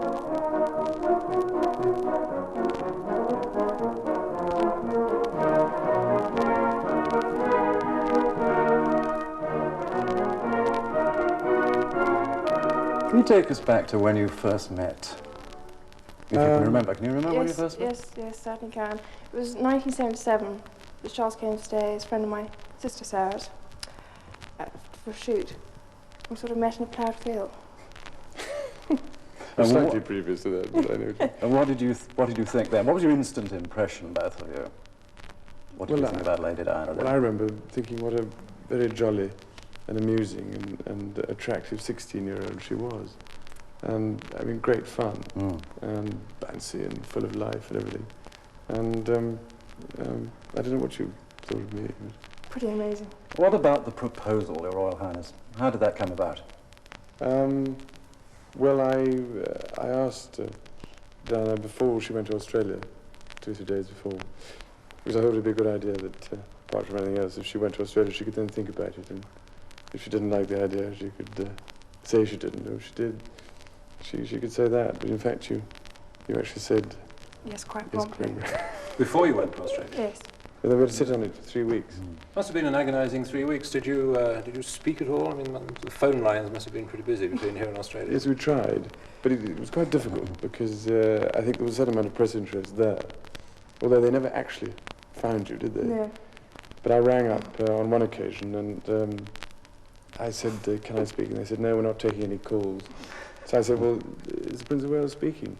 Can you take us back to when you first met? If you can remember. Can you remember when you first met? Yes, certainly can. It was 1977 that Charles came to stay as a friend of my sister Sarah's for a shoot. We sort of met in a ploughed field. Slightly previous to that, but I know. And what did you think then? What was your instant impression, both of you? What did you think about Lady Diana then? Well, I remember thinking what a very jolly and amusing and attractive 16-year-old she was. And, I mean, great fun, and bouncy and full of life and everything. And I don't know what you thought of me. Pretty amazing. What about the proposal, Your Royal Highness? How did that come about? Well, I asked Diana before she went to Australia, 2 or 3 days before, because I thought it would be a good idea that, apart from anything else, if she went to Australia, she could then think about it, and if she didn't like the idea, she could say she didn't, or if she did, she could say that. But in fact, you actually said yes, quite promptly. Before you went to Australia? Yes. And then we had to sit on it for 3 weeks. Must have been an agonising 3 weeks. Did you speak at all? I mean, the phone lines must have been pretty busy between here and Australia. Yes, we tried, but it was quite difficult because I think there was a certain amount of press interest there, although they never actually found you, did they? No. But I rang up on one occasion and I said, can I speak? And they said, no, we're not taking any calls. So I said, well, is the Prince of Wales speaking?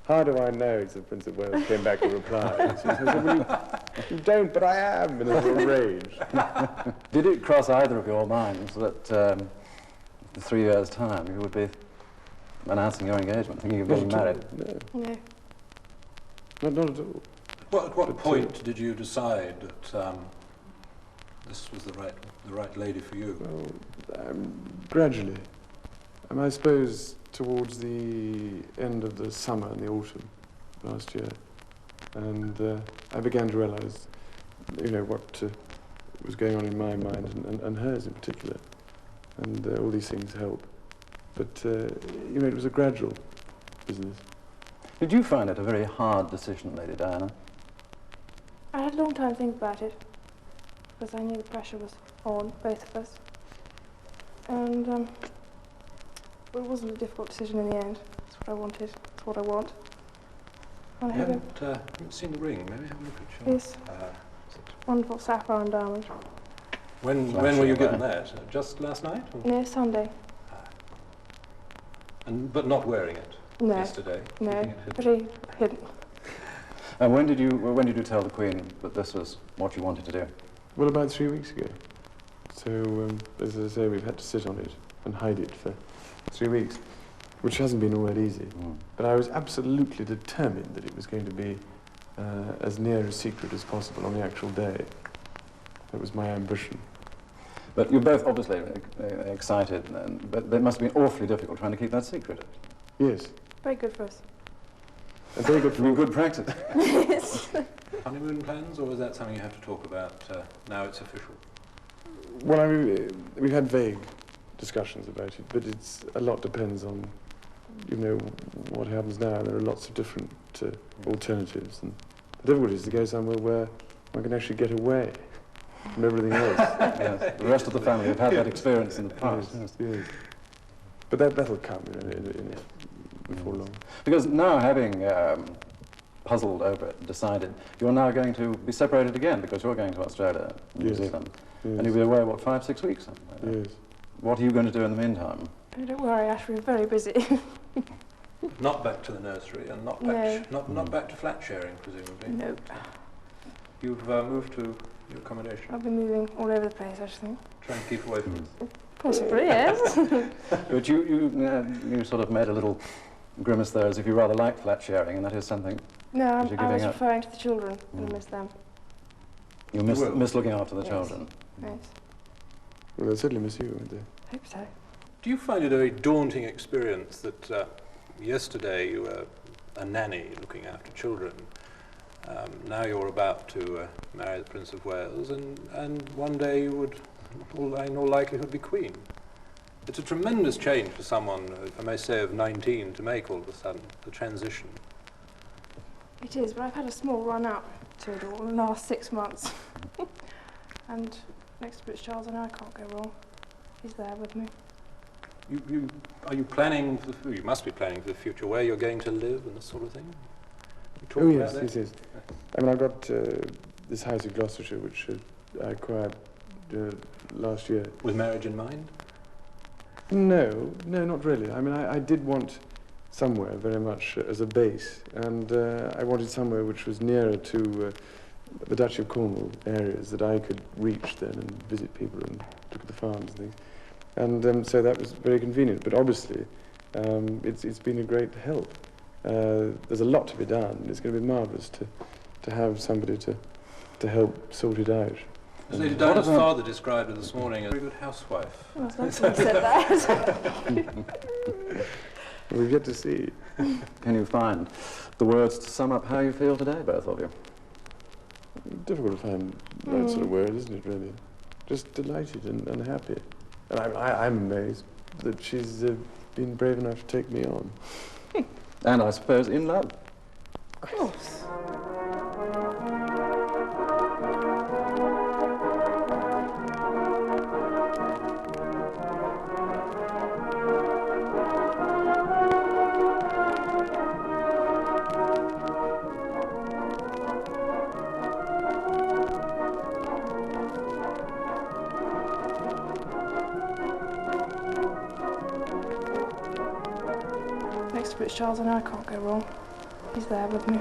How do I know it's the Prince of Wales? Came back a reply. So I said, well, you don't, but I am, in a little rage. Did it cross either of your minds that in 3 years' time you would be announcing your engagement, thinking of getting married? No. No. Not at all. Well, at what point did you decide that this was the right lady for you? Well, gradually. I suppose towards the end of the summer and the autumn last year. And I began to realise, what was going on in my mind and hers in particular. And all these things help. But, it was a gradual business. Did you find it a very hard decision, Lady Diana? I had a long time to think about it, because I knew the pressure was on both of us. And it wasn't a difficult decision in the end. That's what I wanted. That's what I want. You haven't seen the ring. Maybe have a look at your... Yes. Wonderful sapphire and diamond. When were you given that? Just last night? Or? No, Sunday. But not wearing it? No. Yesterday? No, pretty hidden. And when did you tell the Queen that this was what you wanted to do? Well, about 3 weeks ago. So, as I say, we've had to sit on it and hide it for 3 weeks, which hasn't been all that easy. But I was absolutely determined that it was going to be as near a secret as possible on the actual day. That was my ambition. But you're both obviously excited, but it must have been awfully difficult trying to keep that secret. Yes. Very good for us. And very good for good practice. Yes. Honeymoon plans, or is that something you have to talk about now it's official? Well, I mean, we've had vague discussions about it, but a lot depends on, what happens now. There are lots of different alternatives, and the difficulty is to go somewhere where one can actually get away from everything else. Yes. The rest of the family have had that experience in the past. Yes. But that'll come before long. Because now, having puzzled over it, decided, you're now going to be separated again because you're going to Australia, New Zealand, and you'll be away, 5, 6 weeks? Yes. What are you going to do in the meantime? Oh, don't worry, Ash, we're very busy. Not back to the nursery and not back to flat sharing, presumably. Nope. You've moved to your accommodation. I'll be moving all over the place, I think. Trying to keep away from it. Possibly, yes. But you sort of made a little grimace there, as if you rather like flat sharing, and that is something. No, I you're was giving up. referring to the children. I miss them. You miss looking after the children. Yes. Well, they'll certainly miss you, won't they? Hope so. Do you find it a very daunting experience that yesterday you were a nanny looking after children, now you're about to marry the Prince of Wales, and one day you would, in all likelihood, be Queen? It's a tremendous change for someone, if I may say, of 19 to make all of a sudden, the transition. It is, but I've had a small run out to it all in the last 6 months. And next to Prince Charles, I know I can't go wrong. He's there with me. Are you planning, you must be planning for the future, where you're going to live and this sort of thing? You talk Oh about yes, that? yes, yes. I mean, I've got this house in Gloucestershire, which I acquired last year. With marriage in mind? No, not really. I mean, I did want somewhere very much as a base, and I wanted somewhere which was nearer to the Duchy of Cornwall areas that I could reach then and visit people and look at the farms and things. And so that was very convenient. But obviously, it's been a great help. There's a lot to be done. It's going to be marvellous to have somebody to help sort it out. As Lady Diana's father described her this morning as a very good housewife. Oh, that's when you said that. We've yet to see. Can you find the words to sum up how you feel today, both of you? Difficult to find that sort of word, isn't it, really? Just delighted and happy. And I'm amazed that she's been brave enough to take me on. And I suppose in love. Of course. Next to Prince Charles, I know I can't go wrong. He's there with me.